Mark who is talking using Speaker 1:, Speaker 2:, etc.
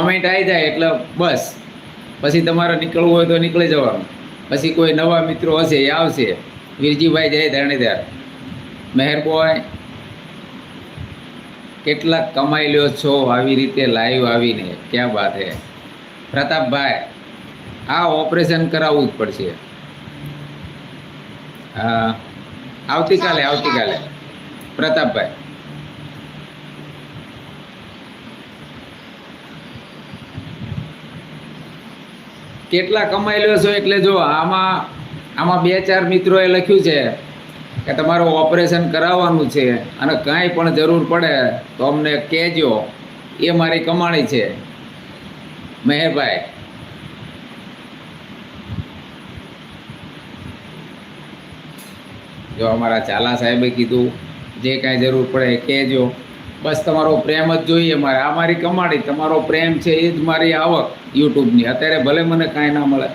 Speaker 1: Comment આવી જાય એટલે બસ પછી તમારે નીકળવું હોય તો નીકળી જવાનું. પછી કોઈ નવા મિત્રો હશે એ આવશે. વીરજીભાઈ જય ધરણીધર, મહેરબોય કેટલાક કમાઈ લ્યો છો આવી રીતે લાઈવ આવીને, ક્યાં વાત હે. પ્રતાપભાઈ આ ઓપરેશન કરાવવું જ પડશે. હા આવતીકાલે પ્રતાપભાઈ. કેટલા કમાઈ લ્યો છો એટલે જો આમાં 2-4 મિત્રોએ લખ્યું છે કે તમારું ઓપરેશન કરાવવાનું છે અને કાંઈ પણ જરૂર પડે તો અમને કહેજો, એ મારી કમાણી છે. મહેરભાઈ જો અમારા ચાલા સાહેબે કીધું જે કાંઈ જરૂર પડે એ કહેજો. બસ તમારો પ્રેમ જ જોઈએ મારે. આ મારી કમાણી, તમારો પ્રેમ છે એ જ મારી આવક યુટ્યુબની. અત્યારે ભલે મને કાંઈ ના મળે